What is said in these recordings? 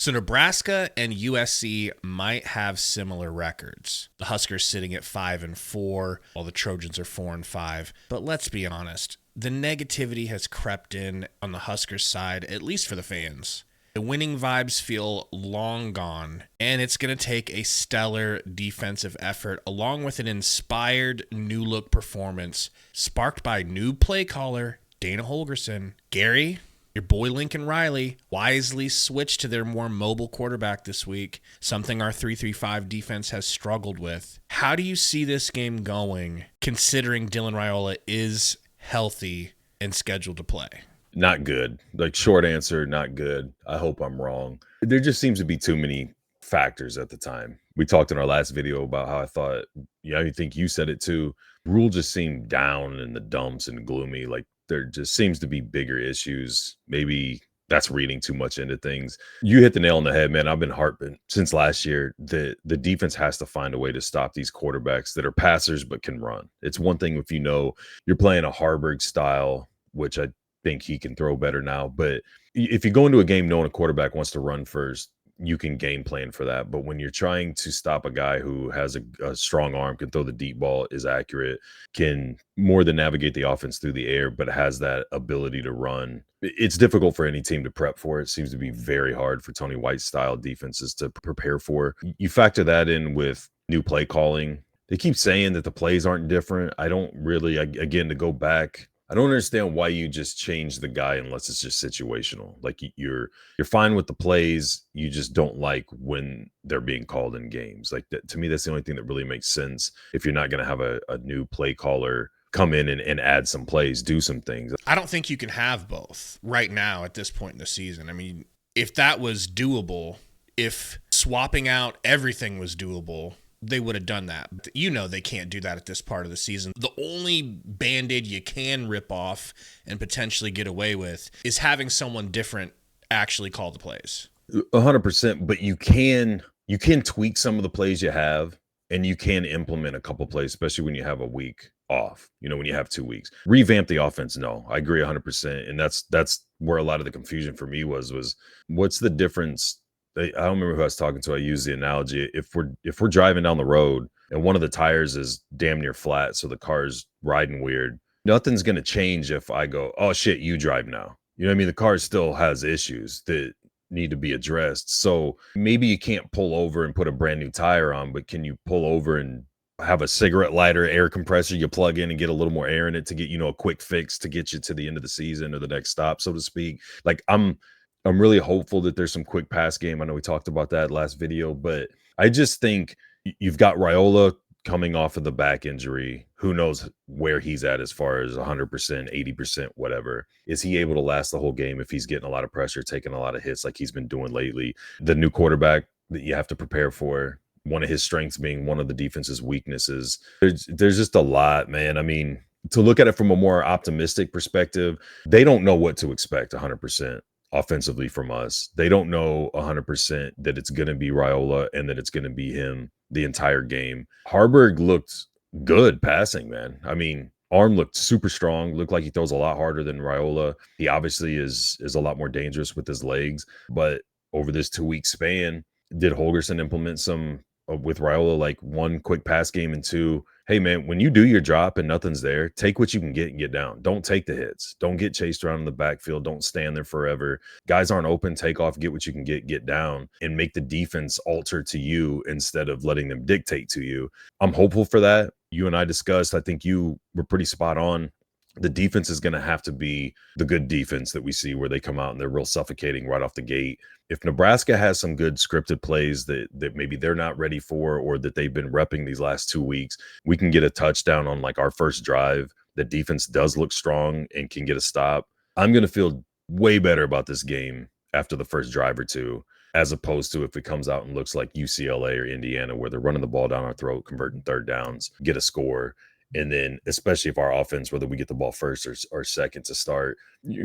So Nebraska and USC might have similar records. The Huskers sitting at 5-4, while the Trojans are 4-5. But let's be honest, the negativity has crept in on the Huskers side, at least for the fans. The winning vibes feel long gone, and it's going to take a stellar defensive effort along with an inspired new look performance sparked by new play caller Dana Holgerson. Gary, your boy Lincoln Riley wisely switched to their more mobile quarterback this week, something our 3-3-5 defense has struggled with. How do you see this game going, considering Dylan Raiola is healthy and scheduled to play? Not good. Like, short answer, not good. I hope I'm wrong. There just seems to be too many factors at the time. We talked in our last video about how I thought, I think you said it too. Rule just seemed down in the dumps and gloomy. Like, there just seems to be bigger issues. Maybe that's reading too much into things. You hit the nail on the head, man. I've been harping since last year. The defense has to find a way to stop these quarterbacks that are passers but can run. It's one thing if you're playing a Harburg style, which I think he can throw better now. But if you go into a game knowing a quarterback wants to run first, you can game plan for that. But when you're trying to stop a guy who has a strong arm, can throw the deep ball, is accurate, can more than navigate the offense through the air, but has that ability to run, it's difficult for any team to prep for. It seems to be very hard for Tony White style defenses to prepare for. You factor that in with new play calling. They keep saying that the plays aren't different. I don't really, again, to go back, I don't understand why you just change the guy unless it's just situational. Like, you're fine with the plays, you just don't like when they're being called in games. Like, that, to me, that's the only thing that really makes sense. If you're not going to have a new play caller come in and add some plays, do some things. I don't think you can have both right now at this point in the season. I mean, if that was doable, if swapping out everything was doable, they would have done that. You know they can't do that at this part of the season. The only Band-Aid you can rip off and potentially get away with is having someone different actually call the plays. 100%, but you can tweak some of the plays you have, and you can implement a couple plays, especially when you have a week off, when you have 2 weeks. Revamp the offense. No, I agree 100%. And that's where a lot of the confusion for me was what's the difference? I don't remember who I was talking to. I use the analogy. If we're driving down the road and one of the tires is damn near flat, so the car's riding weird, nothing's going to change if I go, oh shit, you drive now. You know what I mean? The car still has issues that need to be addressed. So maybe you can't pull over and put a brand new tire on, but can you pull over and have a cigarette lighter, air compressor you plug in and get a little more air in it to get, a quick fix to get you to the end of the season or the next stop, so to speak? Like, I'm really hopeful that there's some quick pass game. I know we talked about that last video, but I just think you've got Raiola coming off of the back injury. Who knows where he's at as far as 100%, 80%, whatever. Is he able to last the whole game if he's getting a lot of pressure, taking a lot of hits like he's been doing lately? The new quarterback that you have to prepare for, one of his strengths being one of the defense's weaknesses. There's just a lot, man. I mean, to look at it from a more optimistic perspective, they don't know what to expect 100%. Offensively from us. They don't know 100% that it's going to be Raiola and that it's going to be him the entire game. Harburg looked good passing, man. I mean, arm looked super strong, looked like he throws a lot harder than Raiola. He obviously is a lot more dangerous with his legs, but over this 2-week span, did Holgerson implement some with Raiola, like one quick pass game and two, hey man, when you do your drop and nothing's there, take what you can get and get down. Don't take the hits. Don't get chased around in the backfield. Don't stand there forever. Guys aren't open. Take off, get what you can get down, and make the defense alter to you instead of letting them dictate to you. I'm hopeful for that. You and I discussed, I think you were pretty spot on. The defense is going to have to be the good defense that we see where they come out and they're real suffocating right off the gate. If Nebraska has some good scripted plays that maybe they're not ready for, or that they've been repping these last 2 weeks, we can get a touchdown on like our first drive. The defense does look strong and can get a stop. I'm going to feel way better about this game after the first drive or two, as opposed to if it comes out and looks like UCLA or Indiana, where they're running the ball down our throat, converting third downs, get a score. And then, especially if our offense, whether we get the ball first or second to start,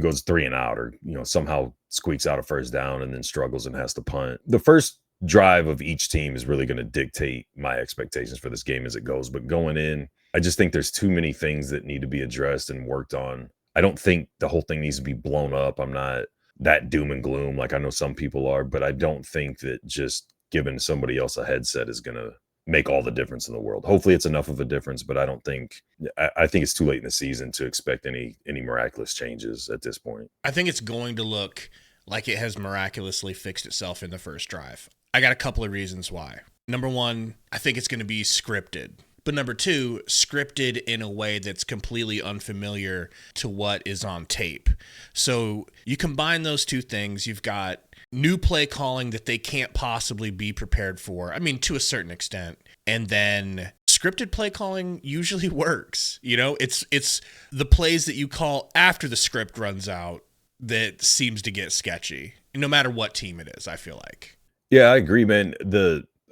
goes 3 and out, or somehow squeaks out a first down and then struggles and has to punt. The first drive of each team is really going to dictate my expectations for this game as it goes. But going in, I just think there's too many things that need to be addressed and worked on. I don't think the whole thing needs to be blown up. I'm not that doom and gloom like I know some people are, but I don't think that just giving somebody else a headset is going to make all the difference in the world. Hopefully it's enough of a difference, but I don't think I think it's too late in the season to expect any miraculous changes at this point. I think it's going to look like it has miraculously fixed itself in the first drive. I got a couple of reasons why. Number one, I think it's going to be scripted. But number two, scripted in a way that's completely unfamiliar to what is on tape. So you combine those two things, you've got new play calling that they can't possibly be prepared for. I mean, to a certain extent. And then scripted play calling usually works. You know, it's the plays that you call after the script runs out that seems to get sketchy, no matter what team it is, I feel like. Yeah, I agree, man.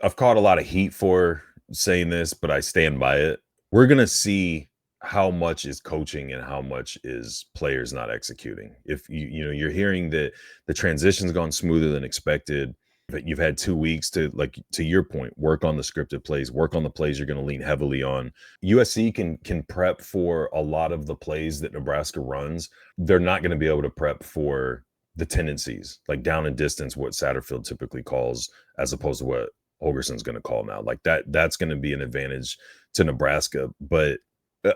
I've caught a lot of heat for saying this, but I stand by it. We're going to see how much is coaching and how much is players not executing. If you're hearing that the transition's gone smoother than expected, but you've had 2 weeks to, like, to your point, work on the scripted plays, work on the plays you're going to lean heavily on. USC can prep for a lot of the plays that Nebraska runs. They're not going to be able to prep for the tendencies, like down and distance, what Satterfield typically calls, as opposed to what Holgerson's going to call now. Like that's going to be an advantage to Nebraska. But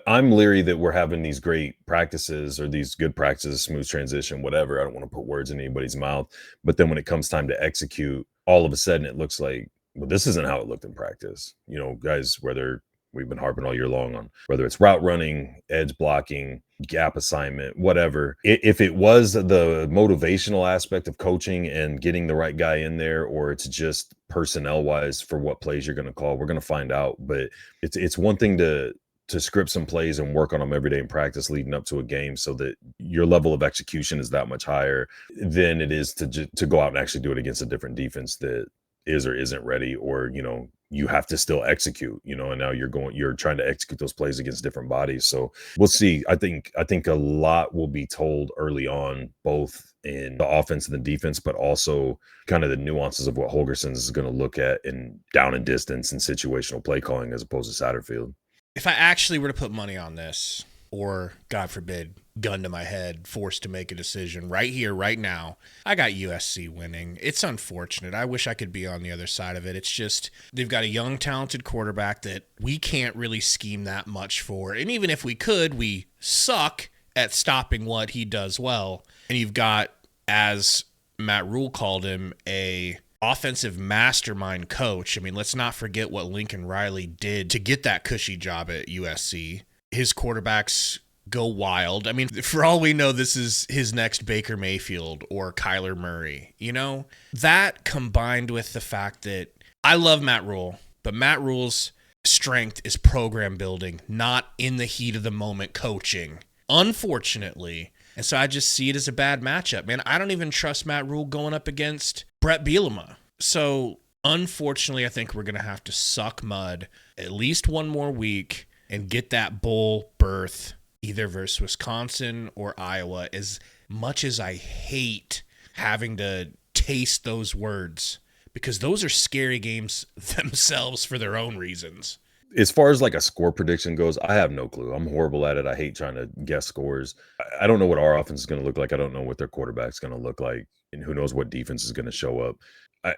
I'm leery that we're having these great practices or these good practices, smooth transition, whatever. I don't want to put words in anybody's mouth. But then when it comes time to execute, all of a sudden it looks like, well, this isn't how it looked in practice. You know, guys, whether we've been harping all year long on whether it's route running, edge blocking, gap assignment, whatever. If it was the motivational aspect of coaching and getting the right guy in there, or it's just personnel wise for what plays you're going to call, we're going to find out. But it's one thing to script some plays and work on them every day in practice leading up to a game so that your level of execution is that much higher than it is to go out and actually do it against a different defense that is or isn't ready, or, you know, you have to still execute, you know, and now you're trying to execute those plays against different bodies. So we'll see. I think a lot will be told early on, both in the offense and the defense, but also kind of the nuances of what Holgorsen is going to look at in down and distance and situational play calling as opposed to Satterfield. If I actually were to put money on this, or God forbid, gun to my head, forced to make a decision right here, right now, I got USC winning. It's unfortunate. I wish I could be on the other side of it. It's just they've got a young, talented quarterback that we can't really scheme that much for. And even if we could, we suck at stopping what he does well. And you've got, as Matt Rule called him, a offensive mastermind coach. I mean, let's not forget what Lincoln Riley did to get that cushy job at USC. His quarterbacks go wild. I mean, for all we know, this is his next Baker Mayfield or Kyler Murray. You know, that combined with the fact that I love Matt Rule, but Matt Rule's strength is program building, not in the heat of the moment coaching, unfortunately. And so I just see it as a bad matchup, man. I don't even trust Matt Rule going up against Brett Bielema. So unfortunately, I think we're going to have to suck mud at least one more week and get that bowl berth either versus Wisconsin or Iowa. As much as I hate having to taste those words, because those are scary games themselves for their own reasons. As far as like a score prediction goes, I have no clue. I'm horrible at it. I hate trying to guess scores. I don't know what our offense is going to look like. I don't know what their quarterback's going to look like, and who knows what defense is going to show up.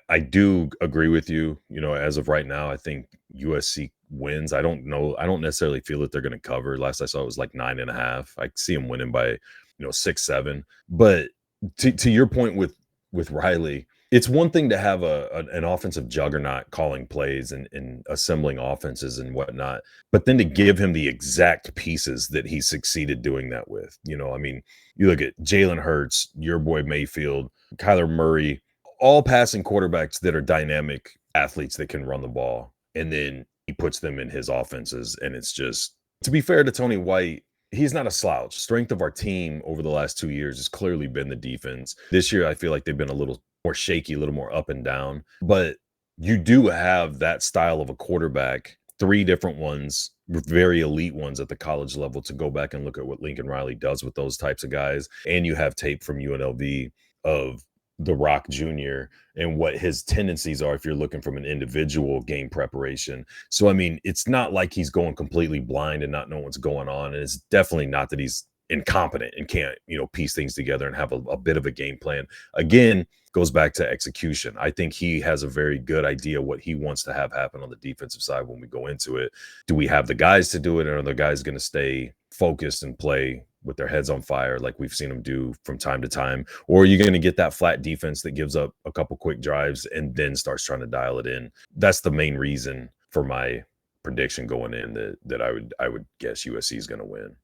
I do agree with you. You know, as of right now, I think USC wins. I don't know. I don't necessarily feel that they're going to cover. Last I saw, it was like 9.5. I see them winning by, 6-7. But to your point with Riley, it's one thing to have an offensive juggernaut calling plays and assembling offenses and whatnot, but then to give him the exact pieces that he succeeded doing that with. You know, I mean, you look at Jalen Hurts, your boy Mayfield, Kyler Murray, all passing quarterbacks that are dynamic athletes that can run the ball. And then he puts them in his offenses. And it's just, to be fair to Tony White, he's not a slouch. Strength of our team over the last 2 years has clearly been the defense. This year, I feel like they've been a little more shaky, a little more up and down. But you do have that style of a quarterback, 3 different ones, very elite ones at the college level, to go back and look at what Lincoln Riley does with those types of guys. And you have tape from UNLV of the Rock Jr. and what his tendencies are if you're looking from an individual game preparation. So, I mean, it's not like he's going completely blind and not knowing what's going on. And it's definitely not that he's incompetent and can't, piece things together and have a bit of a game plan. Again, goes back to execution. I think he has a very good idea what he wants to have happen on the defensive side when we go into it. Do we have the guys to do it, or are the guys going to stay focused and play with their heads on fire like we've seen them do from time to time? Or are you going to get that flat defense that gives up a couple quick drives and then starts trying to dial it in? That's the main reason for my prediction going in that I would guess USC is going to win.